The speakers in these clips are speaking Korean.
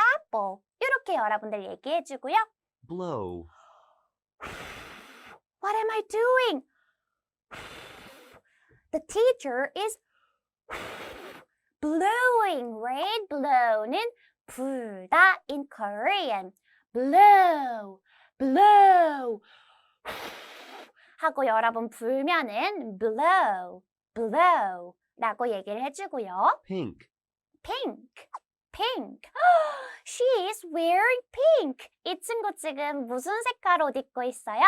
apple. 이렇게 여러분들 얘기해주고요. blow, What am I doing? The teacher is blowing, right? blow는 불다 in Korean. blow, blow. 하고 여러분 불면은 blow, blow 라고 얘기를 해주고요. pink, pink, pink. She is wearing pink. 이 친구 지금 무슨 색깔 옷 입고 있어요?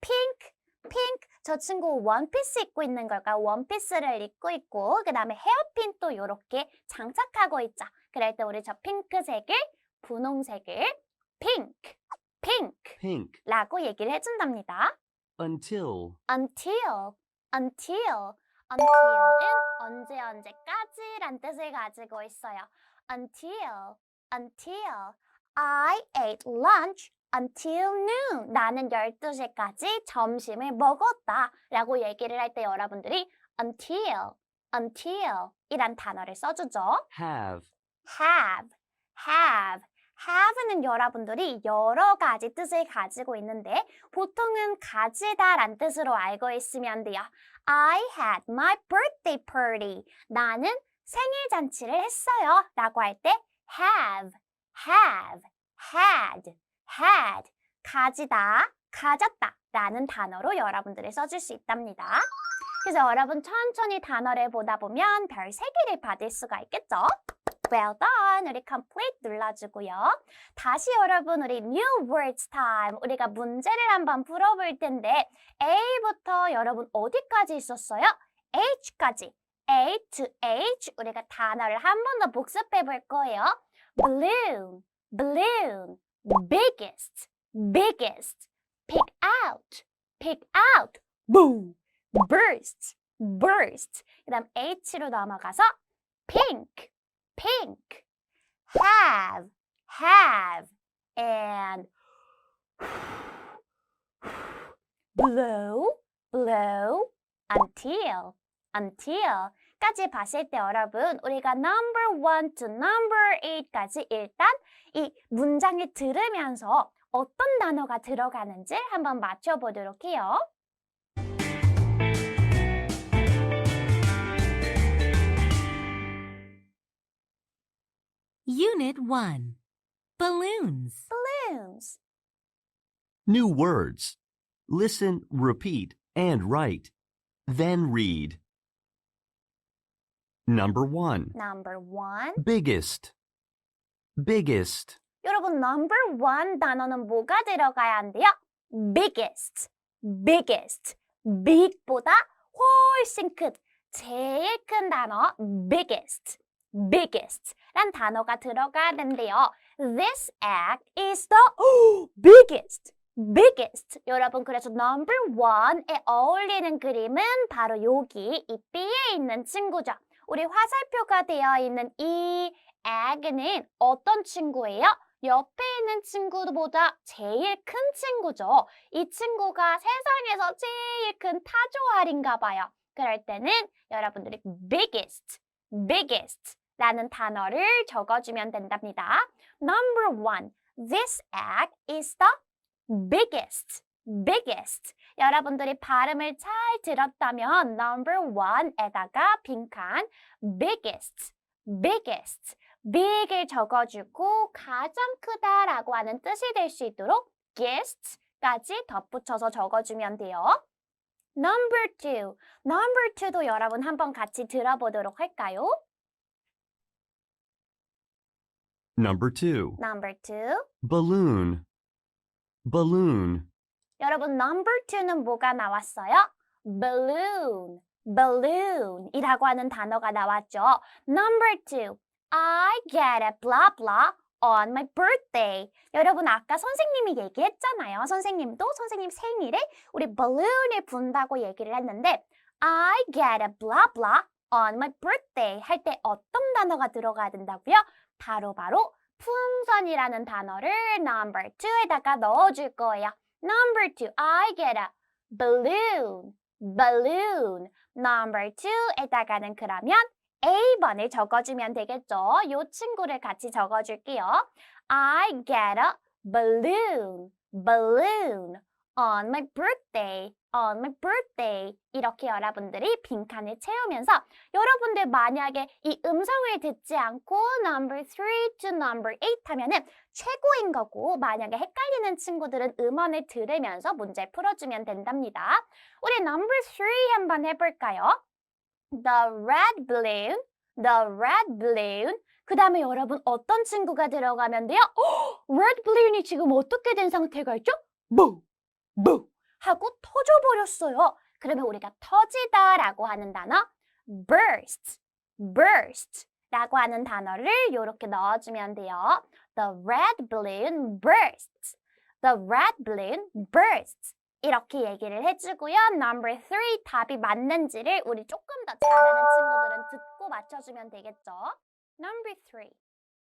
pink, pink. 저 친구 원피스 입고 있는 걸까요? 원피스를 입고 있고 그 다음에 헤어핀 또 이렇게 장착하고 있죠. 그럴 때 우리 저 핑크색을 분홍색을 pink, pink pink, 라고 얘기를 해준답니다. until, until, until은 언제까지란 뜻을 가지고 있어요. until I ate lunch until noon. 나는 12시까지 점심을 먹었다 라고 얘기를 할 때 여러분들이 until 이란 단어를 써주죠. have, have는 여러분들이 여러 가지 뜻을 가지고 있는데 보통은 가지다 란 뜻으로 알고 있으면 돼요. I had my birthday party. 나는 생일 잔치를 했어요 라고 할 때 had 가지다, 가졌다 라는 단어로 여러분들이 써줄 수 있답니다. 그래서 여러분 천천히 단어를 보다 보면 별 3개를 받을 수가 있겠죠? Well done. 우리 complete 눌러주고요. 다시 여러분 우리 new words time. 우리가 문제를 한번 풀어볼 텐데 A부터 여러분 어디까지 있었어요? H까지. A to H. 우리가 단어를 한 번 더 복습해 볼 거예요. balloon, biggest, pick out, boom, burst. 그 다음 H로 넘어가서 pink, have, and blow, until 까지 봤을 때 여러분 우리가 number 1 to number 8까지 일단 이 문장을 들으면서 어떤 단어가 들어가는지 한번 맞춰보도록 해요. Unit 1. Balloons. balloons, new words. Listen, repeat, and write. Then read. Number 1, number 1. biggest, 여러분 number 1 단어는 뭐가 들어가야 한대요? biggest, big보다 훨씬 큰, 제일 큰 단어 biggest 란 단어가 들어가야 된대요. This egg is the biggest. 여러분 그래서 number 1에 어울리는 그림은 바로 여기 이 B에 있는 친구죠. 우리 화살표가 되어 있는 이 egg는 어떤 친구예요? 옆에 있는 친구보다 제일 큰 친구죠. 이 친구가 세상에서 제일 큰 타조알인가 봐요. 그럴 때는 여러분들이 biggest 라는 단어를 적어주면 된답니다. Number 1. This egg is the biggest. 여러분들이 발음을 잘 들었다면 number 1에다가 빈칸 biggest. big을 적어주고 가장 크다라고 하는 뜻이 될 수 있도록 guest까지 덧붙여서 적어주면 돼요. Number 2도 여러분 한번 같이 들어보도록 할까요? Number 2, Number 2. balloon, 여러분 number 2는 뭐가 나왔어요? balloon이라고 하는 단어가 나왔죠. Number 2. I get a blah blah on my birthday. 여러분 아까 선생님이 얘기했잖아요. 선생님도 선생님 생일에 우리 balloon을 분다고 얘기를 했는데 I get a blah blah on my birthday 할 때 어떤 단어가 들어가야 된다고요? 바로 풍선이라는 단어를 number 2에다가 넣어줄 거예요. Number 2, I get a balloon. Number 2에다가는 그러면 A번을 적어주면 되겠죠. 이 친구를 같이 적어줄게요. I get a balloon on my birthday. 이렇게 여러분들이 빈칸을 채우면서 여러분들 만약에 이 음성을 듣지 않고 number 3 to number 8 하면은 최고인 거고 만약에 헷갈리는 친구들은 음원을 들으면서 문제 풀어주면 된답니다. 우리 number 3 한번 해볼까요? The red balloon. 그 다음에 여러분 어떤 친구가 들어가면 돼요? red balloon이 지금 어떻게 된 상태가 있죠? 뭐 하고 터져버렸어요. 그러면 우리가 터지다라고 하는 단어 burst 라고 하는 단어를 이렇게 넣어주면 돼요. The red balloon bursts. 이렇게 얘기를 해주고요. Number 3 답이 맞는지를 우리 조금 더 잘하는 친구들은 듣고 맞춰주면 되겠죠. Number 3.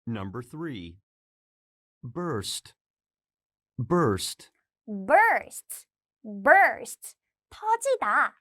Number 3. Burst. 터지다.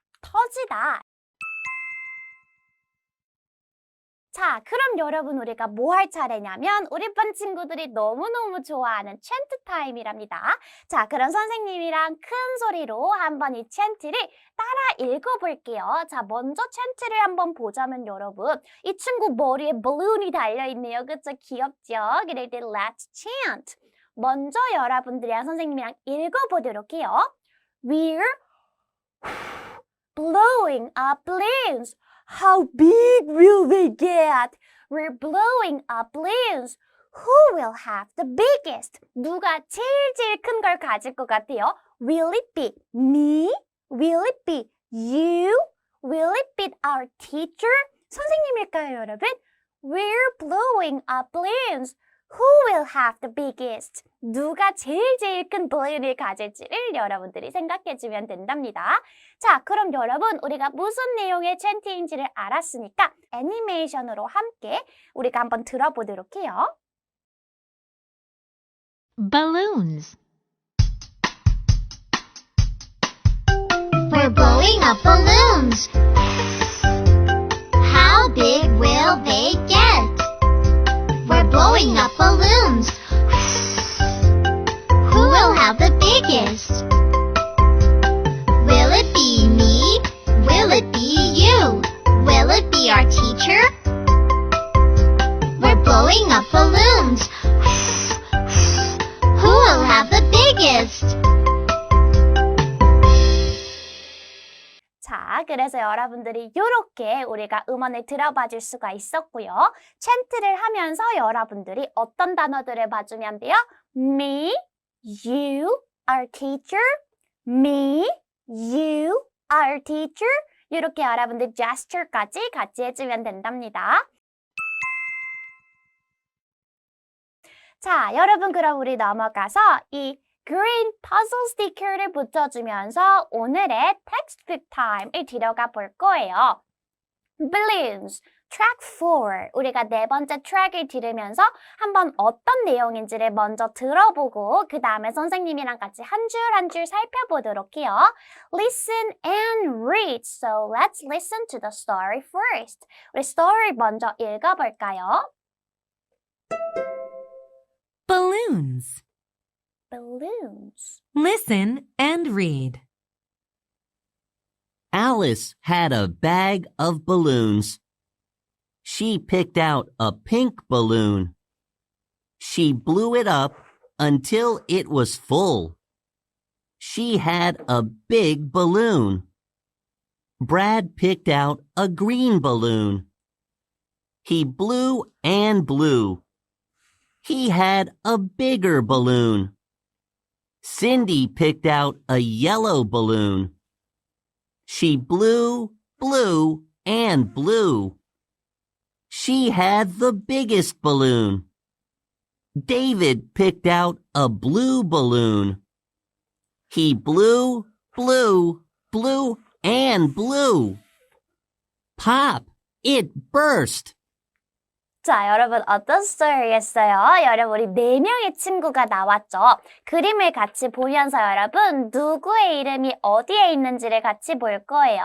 자, 그럼 여러분 우리가 뭐 할 차례냐면 우리 반 친구들이 너무너무 좋아하는 챈트 타임이랍니다. 자, 그럼 선생님이랑 큰 소리로 한번 이 챈트를 따라 읽어볼게요. 자, 먼저 챈트를 한번 보자면 여러분 이 친구 머리에 balloon이 달려있네요. 그쵸? 귀엽죠? 그래도 let's chant. 먼저 여러분들이랑 선생님이랑 읽어보도록 해요. We're blowing up balloons. How big will they get? We're blowing up balloons. Who will have the biggest? 누가 제일 큰 걸 가질 것 같아요? Will it be me? Will it be you? Will it be our teacher? 선생님일까요, 여러분? We're blowing up balloons. Who will have the biggest? 누가 제일 큰 balloon을 가질지를 여러분들이 생각해주면 된답니다. 자, 그럼 여러분 우리가 무슨 내용의 챈트인지를 알았으니까 애니메이션으로 함께 우리가 한번 들어보도록 해요. Balloons. We're blowing up balloons. How big will they get? We're blowing up balloons. Who will have the biggest? Will it be me? Will it be you? Will it be our teacher? We're blowing up balloons. Who will have the biggest? 자, 그래서 여러분들이 이렇게 우리가 음원을 들어봐 줄 수가 있었고요. 챈트를 하면서 여러분들이 어떤 단어들을 봐주면 돼요? Me, you, our teacher. Me, you, our teacher. 이렇게 여러분들 gesture까지 같이 해주면 된답니다. 자, 여러분 그럼 우리 넘어가서 이 green puzzle sticker를 붙여주면서 오늘의 textbook time을 들어가 볼 거예요. Balloons, track 4. 우리가 네 번째 트랙을 들으면서 한번 어떤 내용인지를 먼저 들어보고 그 다음에 선생님이랑 같이 한 줄 한 줄 살펴보도록 해요. Listen and read. So let's listen to the story first. 우리 story 먼저 읽어볼까요? Balloons. Balloons. Listen and read. Alice had a bag of balloons. She picked out a pink balloon. She blew it up until it was full. She had a big balloon. Brad picked out a green balloon. He blew and blew. He had a bigger balloon. Cindy picked out a yellow balloon. She blew, blew, and blew. She had the biggest balloon. David picked out a blue balloon. He blew, blew, blew, and blew. Pop! It burst. 자, 여러분 어떤 스토리였어요? 여러분 우리 4명의 친구가 나왔죠. 그림을 같이 보면서 여러분 누구의 이름이 어디에 있는지를 같이 볼 거예요.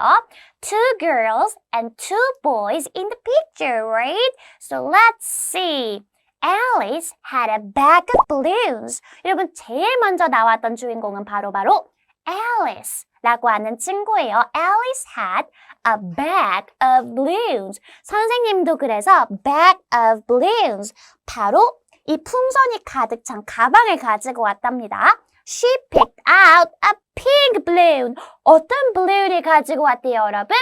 Two girls and two boys in the picture, right? So let's see. Alice had a bag of balloons. 여러분 제일 먼저 나왔던 주인공은 바로 Alice라고 하는 친구예요. Alice had a bag of balloons. 선생님도 그래서 bag of balloons. 바로 이 풍선이 가득 찬 가방을 가지고 왔답니다. She picked out a pink balloon. 어떤 balloon을 가지고 왔대요, 여러분?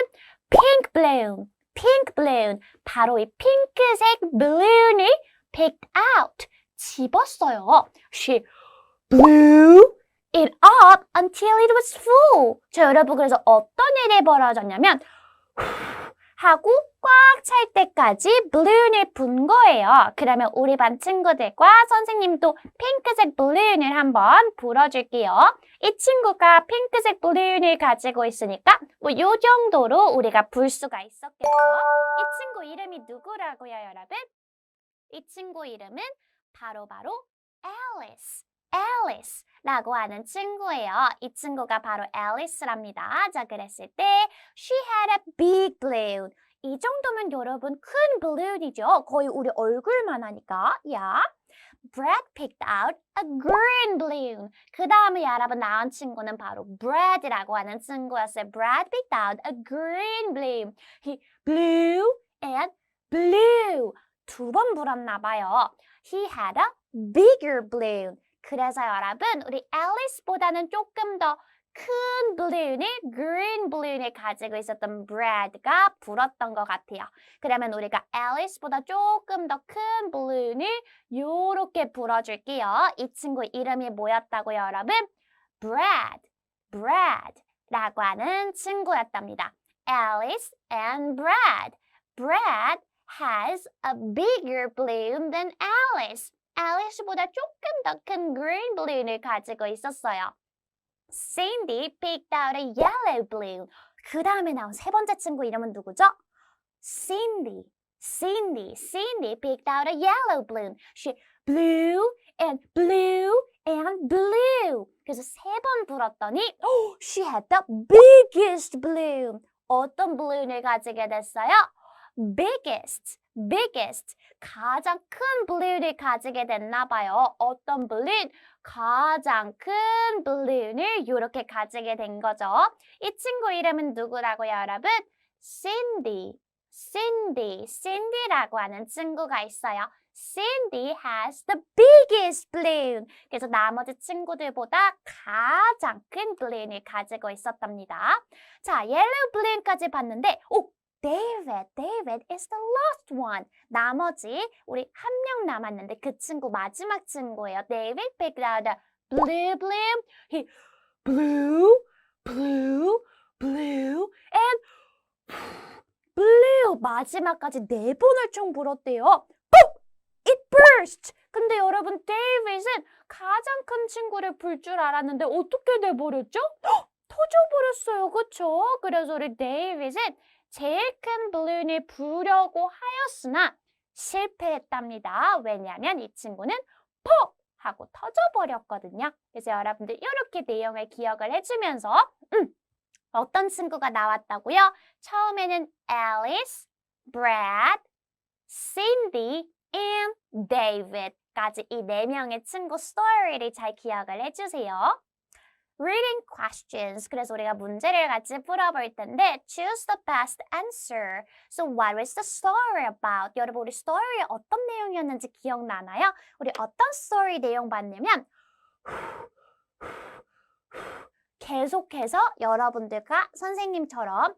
Pink balloon. Pink balloon. 바로 이 핑크색 balloon을 picked out. 집었어요. She blew it up until it was full. 자, 여러분 그래서 어떤 일이 벌어졌냐면 하고 꽉 찰 때까지 balloon을 분 거예요. 그러면 우리 반 친구들과 선생님도 핑크색 balloon을 한번 불어줄게요. 이 친구가 핑크색 balloon을 가지고 있으니까 뭐 요 정도로 우리가 불 수가 있었겠죠. 이 친구 이름이 누구라고요, 여러분? 이 친구 이름은 바로 Alice라고 하는 친구예요. 이 친구가 바로 Alice랍니다. 자, 그랬을 때 she had a big balloon. 이 정도면 여러분 큰 balloon이죠. 거의 우리 얼굴만 하니까. Yeah. Brad picked out a green balloon. 그 다음에 여러분 나온 친구는 바로 Brad라고 하는 친구였어요. Brad picked out a green balloon. He blew and blew. 2번 불었나 봐요. He had a bigger balloon. 그래서 여러분 우리 Alice보다는 조금 더 큰 balloon을, green balloon을 가지고 있었던 Brad가 불었던 것 같아요. 그러면 우리가 Alice보다 조금 더 큰 balloon을 요렇게 불어줄게요. 이 친구 이름이 뭐였다고요, 여러분? Brad라고 하는 친구였답니다. Alice and Brad. Brad has a bigger balloon than Alice. Alice보다 조금 더 큰 green balloon을 가지고 있었어요. Cindy picked out a yellow balloon. 그 다음에 나온 세 번째 친구 이름은 누구죠? Cindy picked out a yellow balloon. She blew and blew and blew. 그래서 3번 불었더니 she had the biggest balloon. 어떤 balloon을 가지게 됐어요? biggest. 가장 큰 balloon을 가지게 됐나 봐요. 어떤 balloon? 가장 큰 balloon을 이렇게 가지게 된 거죠. 이 친구 이름은 누구라고요, 여러분? Cindy라고 하는 친구가 있어요. Cindy has the biggest balloon. 그래서 나머지 친구들보다 가장 큰 balloon을 가지고 있었답니다. 자, yellow balloon까지 봤는데, David is the last one. 나머지 우리 한 명 남았는데 그 친구 마지막 친구예요. David picked out a blue balloon. He blew and blew. 마지막까지 4번을 총 불었대요. It burst. 근데 여러분 데이빗은 가장 큰 친구를 불 줄 알았는데 어떻게 돼버렸죠? 터져버렸어요. 그쵸? 그래서 우리 데이빗은 제일 큰 balloon을 부려고 하였으나 실패했답니다. 왜냐하면 이 친구는 퍽! 하고 터져버렸거든요. 그래서 여러분들 이렇게 내용을 기억을 해주면서 어떤 친구가 나왔다고요? 처음에는 Alice, Brad, Cindy, and David까지 이 4명의 친구 스토리를 잘 기억을 해주세요. Reading questions. 그래서 우리가 문제를 같이 풀어볼 텐데 choose the best answer. So what was the story about? 여러분 우리 스토리에 어떤 내용이었는지 기억나나요? 우리 어떤 스토리 내용 봤냐면 계속해서 여러분들과 선생님처럼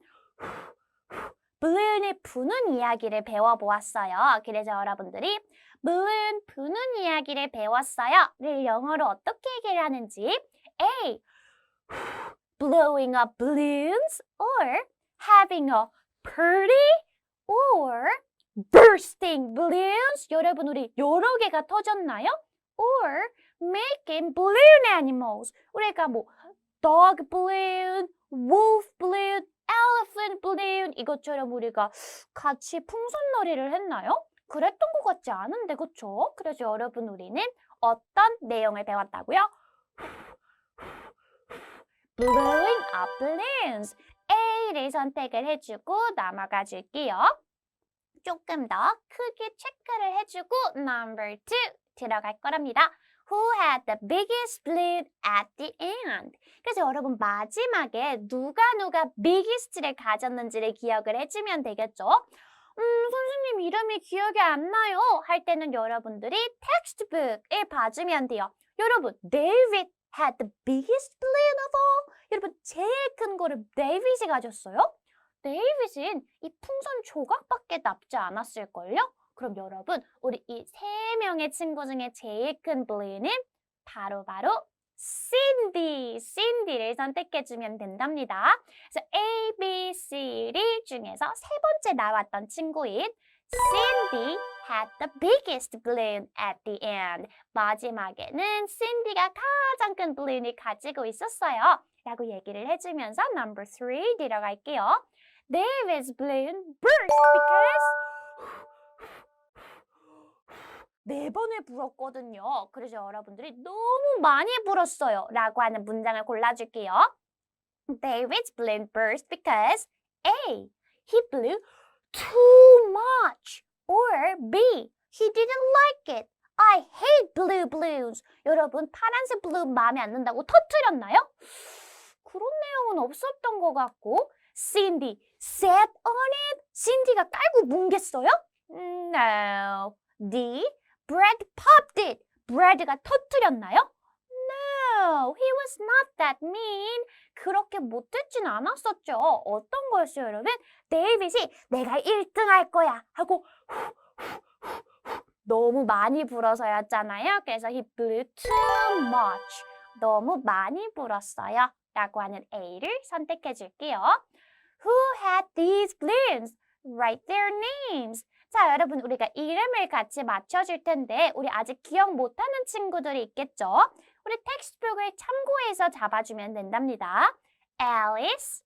balloon을 부는 이야기를 배워보았어요. 그래서 여러분들이 balloon 부는 이야기를 배웠어요. 를 영어로 어떻게 얘기를 하는지 A. Blowing up balloons or having a party or bursting balloons. 여러분 우리 여러 개가 터졌나요? Or making balloon animals. 우리가 뭐 dog balloon, wolf balloon, elephant balloon 이것처럼 우리가 같이 풍선놀이를 했나요? 그랬던 것 같지 않은데, 그쵸? 그래서 여러분, 우리는 어떤 내용을 배웠다고요? Blowing up balloons. A를 선택을 해주고 넘어가 줄게요. 조금 더 크게 체크를 해주고 number 2 들어갈 거랍니다. Who had the biggest balloon at the end? 그래서 여러분 마지막에 누가 biggest를 가졌는지를 기억을 해주면 되겠죠? 선생님 이름이 기억이 안 나요 할 때는 여러분들이 텍스트북을 봐주면 돼요. 여러분, David had the biggest balloon of all. 여러분, 제일 큰 거를 데이빗이 가졌어요? 데이빗은 이 풍선 조각밖에 남지 않았을걸요? 그럼 여러분, 우리 이 세 명의 친구 중에 제일 큰 balloon은 바로 Cindy를 선택해주면 된답니다. 그래서 A, B, C, D 중에서 세 번째 나왔던 친구인 Cindy had the biggest balloon at the end. 마지막에는 Cindy가 가장 큰 balloon을 가지고 있었어요. 라고 얘기를 해주면서 number 3 들어갈게요. David's balloon burst because 네 번을 불었거든요. 그래서 여러분들이 너무 많이 불었어요. 라고 하는 문장을 골라줄게요. David's balloon burst because A. He blew too much. Or B. He didn't like it. I hate blue balloons. 여러분, 파란색 balloon 마음에 안 든다고 터뜨렸나요? 그런 내용은 없었던 것 같고 Cindy sat on it. Cindy가 깔고 뭉갰어요? No. D. Brad popped it. Brad가 터뜨렸나요? No, he was not that mean. 그렇게 못했진 않았었죠. 어떤 거였어요, 여러분? 데이빗이 내가 1등 할 거야 하고 너무 많이 불어서였잖아요. 그래서 he blew too much. 너무 많이 불었어요. 라고 하는 A를 선택해 줄게요. Who had these balloons? Write their names. 자, 여러분, 우리가 이름을 같이 맞춰줄 텐데 우리 아직 기억 못하는 친구들이 있겠죠? 우리 텍스트북을 참고해서 잡아주면 된답니다. Alice,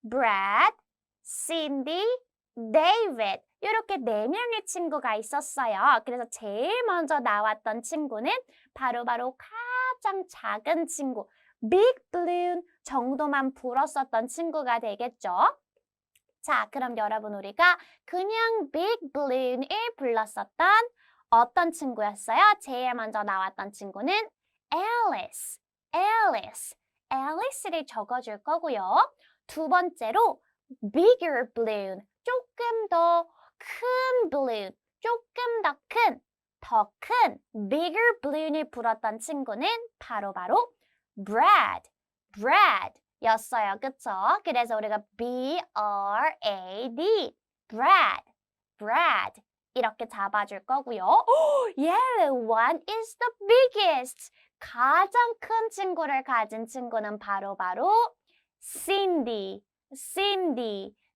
Brad, Cindy, David 이렇게 4명의 친구가 있었어요. 그래서 제일 먼저 나왔던 친구는 바로 가장 작은 친구, Big Balloon 정도만 불었었던 친구가 되겠죠? 자, 그럼 여러분 우리가 그냥 Big Balloon을 불렀었던 어떤 친구였어요? 제일 먼저 나왔던 친구는 Alice를 적어줄 거고요. 두 번째로 Bigger Balloon, 조금 더 큰 balloon, 조금 더 큰 Bigger Balloon을 불었던 친구는 바로 Brad 였어요. 그쵸? 그래서 우리가 B-R-A-D, Brad 이렇게 잡아줄 거고요. Yellow one is the biggest. 가장 큰 친구를 가진 친구는 바로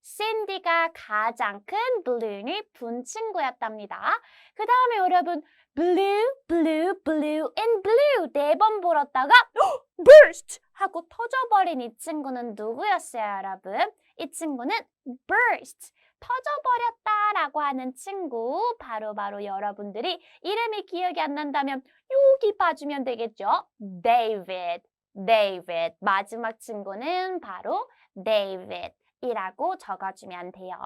Cindy가 가장 큰 balloon을 분 친구였답니다. 그 다음에 여러분 blue and blue 4번 불었다가 burst 하고 터져버린 이 친구는 누구였어요, 여러분? 이 친구는 burst, 터져버렸다라고 하는 친구, 바로 여러분들이 이름이 기억이 안 난다면 여기 봐주면 되겠죠? David. 마지막 친구는 바로 David이라고 적어주면 돼요.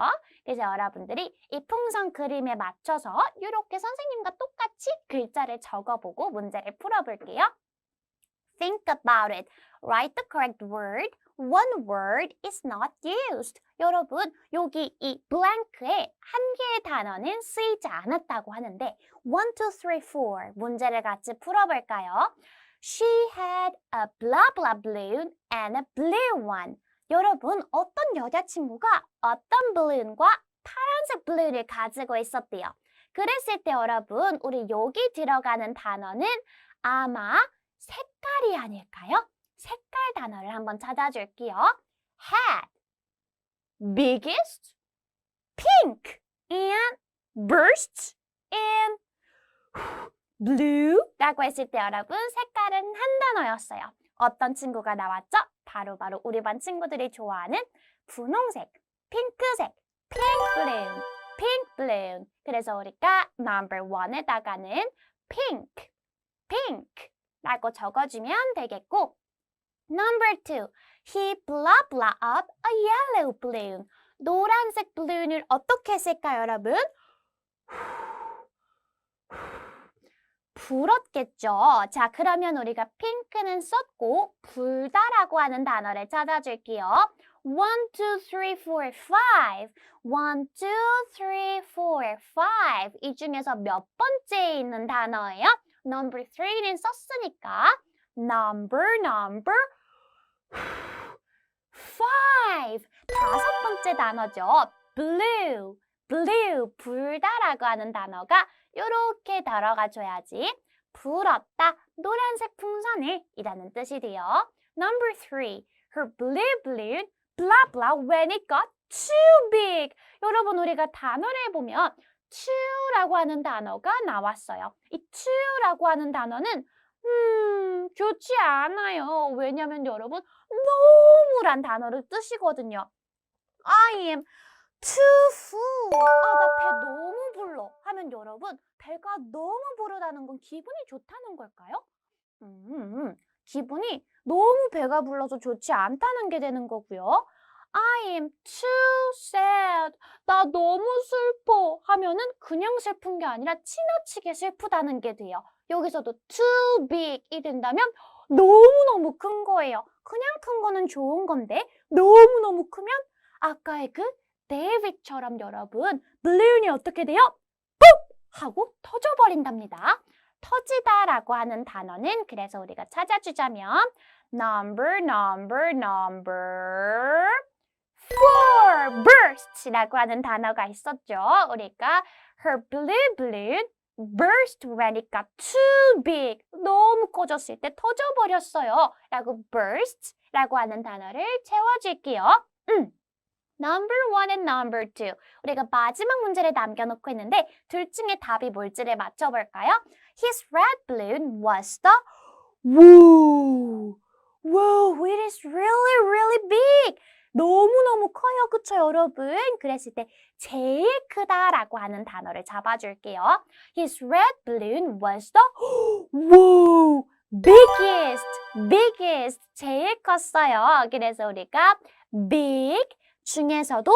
그래서 여러분들이 이 풍선 그림에 맞춰서 이렇게 선생님과 똑같이 글자를 적어보고 문제를 풀어볼게요. Think about it. Write the correct word. One word is not used. 여러분, 여기 이 blank에 한 개의 단어는 쓰이지 않았다고 하는데 1, 2, 3, 4 문제를 같이 풀어볼까요? She had a blah blah balloon and a blue one. 여러분, 어떤 여자친구가 어떤 balloon과 파란색 balloon을 가지고 있었대요. 그랬을 때 여러분, 우리 여기 들어가는 단어는 아마 색깔이 아닐까요? 색깔 단어를 한번 찾아줄게요. Had, biggest, pink, and burst, and blue 라고 했을 때 여러분 색깔은 한 단어였어요. 어떤 친구가 나왔죠? 바로 우리 반 친구들이 좋아하는 분홍색, 핑크색, pink balloon. 그래서 우리가 number 1에다가는 pink, pink라고 적어주면 되겠고 number 2, he blah blah up a yellow balloon. 노란색 balloon을 어떻게 했을까요, 여러분? 불었겠죠. 자, 그러면 우리가 핑크는 썼고 불다라고 하는 단어를 찾아줄게요. 1, 2, 3, 4, 5. 1, 2, 3, 4, 5. 이 중에서 몇 번째에 있는 단어예요? number 3는 썼으니까 number 5. 다섯 번째 단어죠. blue, 불다라고 하는 단어가 이렇게 들어가 줘야지 불었다, 노란색 풍선을 이라는 뜻이 돼요. Number 3, her blue balloon, blah blah, when it got too big. 여러분, 우리가 단어를 보면 to라고 하는 단어가 나왔어요. 이 to라고 하는 단어는 좋지 않아요. 왜냐면 여러분, 너무란 단어를 뜻이거든요. I am too full. 나 배 너무 불러. 하면 여러분, 배가 너무 부르다는 건 기분이 좋다는 걸까요? 기분이 너무 배가 불러서 좋지 않다는 게 되는 거고요. I am too sad. 나 너무 슬퍼. 하면은 그냥 슬픈 게 아니라 지나치게 슬프다는 게 돼요. 여기서도 too big이 된다면 너무너무 큰 거예요. 그냥 큰 거는 좋은 건데 너무너무 크면 아까의 그 데이빗처럼 여러분 balloon이 어떻게 돼요? ปุ๊! 하고 터져버린답니다. 터지다라고 하는 단어는 그래서 우리가 찾아주자면 number 4 burst라고 하는 단어가 있었죠. 우리가 her blue balloon burst when it got too big. 너무 커졌을 때 터져버렸어요. 라고 burst라고 하는 단어를 채워줄게요. Number 1 and number 2. 우리가 마지막 문제를 남겨놓고 있는데 둘 중에 답이 뭘지를 맞춰볼까요? His red balloon was the Whoa, it is really big. 너무너무 커요. 그쵸, 여러분? 그랬을 때 제일 크다라고 하는 단어를 잡아줄게요. His red balloon was the biggest. 제일 컸어요. 그래서 우리가 big 중에서도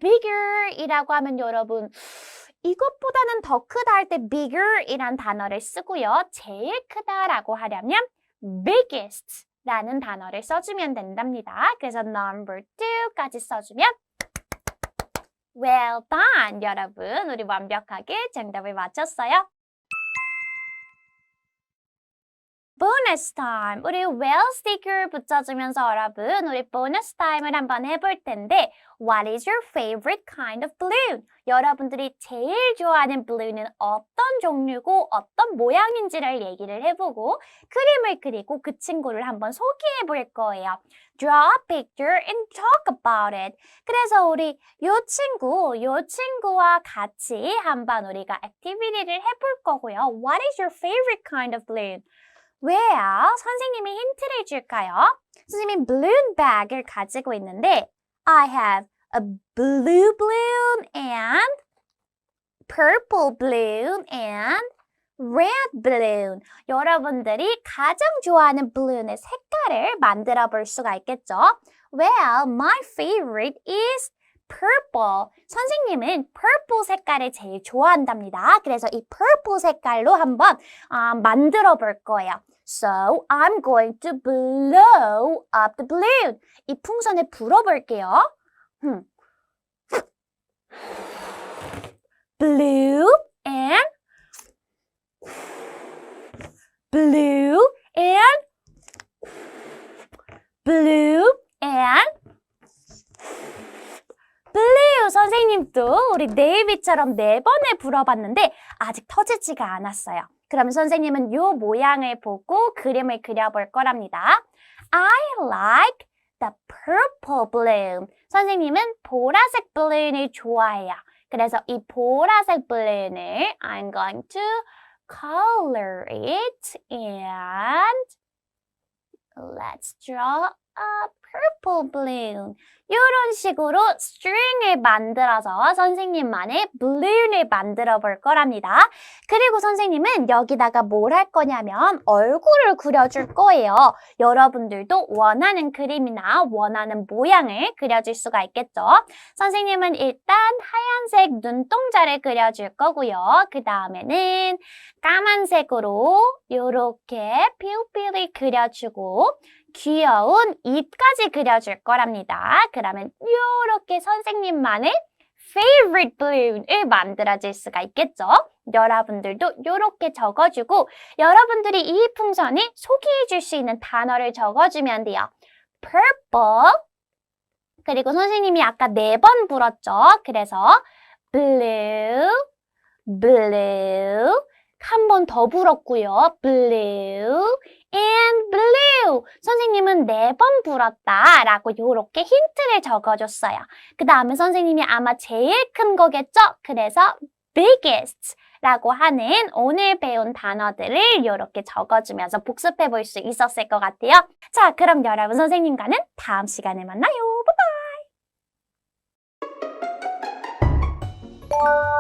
bigger이라고 하면 여러분 이것보다는 더 크다 할 때 bigger이란 단어를 쓰고요. 제일 크다라고 하려면 biggest라는 단어를 써주면 된답니다. 그래서 number 2까지 써주면 well done, 여러분. 우리 완벽하게 정답을 맞췄어요. 보너스 타임. 우리 well sticker 붙여주면서 여러분 우리 보너스 타임을 한번 해볼 텐데 What is your favorite kind of balloon? 여러분들이 제일 좋아하는 balloon은 어떤 종류고 어떤 모양인지를 얘기를 해보고 그림을 그리고 그 친구를 한번 소개해 볼 거예요. Draw a picture and talk about it. 그래서 우리 요 친구와 같이 한번 우리가 액티비티를 해볼 거고요. What is your favorite kind of balloon? 왜요? 선생님이 힌트를 줄까요? 선생님이 balloon bag을 가지고 있는데 I have a blue balloon and purple balloon and red balloon. 여러분들이 가장 좋아하는 balloon의 색깔을 만들어 볼 수가 있겠죠? Well, my favorite is purple. 선생님은 purple 색깔을 제일 좋아한답니다. 그래서 이 purple 색깔로 한번 만들어 볼 거예요. So, I'm going to blow up the balloon. 이 풍선을 불어볼게요. Blue and blue and blue and blue. 선생님도 우리 네이비처럼 4번을 불어봤는데 아직 터지지가 않았어요. 그럼 선생님은 이 모양을 보고 그림을 그려볼 거랍니다. I like the purple balloon. 선생님은 보라색 balloon을 좋아해요. 그래서 이 보라색 balloon을 I'm going to color it and let's draw a purple balloon. 이런 식으로 string을 만들어서 선생님만의 balloon을 만들어 볼 거랍니다. 그리고 선생님은 여기다가 뭘 할 거냐면 얼굴을 그려줄 거예요. 여러분들도 원하는 그림이나 원하는 모양을 그려줄 수가 있겠죠. 선생님은 일단 하얀색 눈동자를 그려줄 거고요. 그 다음에는 까만색으로 이렇게 삐우삐우를 그려주고 귀여운 입까지 그려줄 거랍니다. 그러면 이렇게 선생님만의 favorite balloon을 만들어줄 수가 있겠죠. 여러분들도 이렇게 적어주고 여러분들이 이 풍선을 소개해줄 수 있는 단어를 적어주면 돼요. purple 그리고 선생님이 아까 4번 불었죠. 그래서 blue, blue 한 번 더 불었고요. blue and blue. 선생님은 4번 불었다라고 이렇게 힌트를 적어줬어요. 그 다음에 선생님이 아마 제일 큰 거겠죠? 그래서 biggest 라고 하는 오늘 배운 단어들을 이렇게 적어주면서 복습해 볼 수 있었을 것 같아요. 자, 그럼 여러분 선생님과는 다음 시간에 만나요. 바이바이.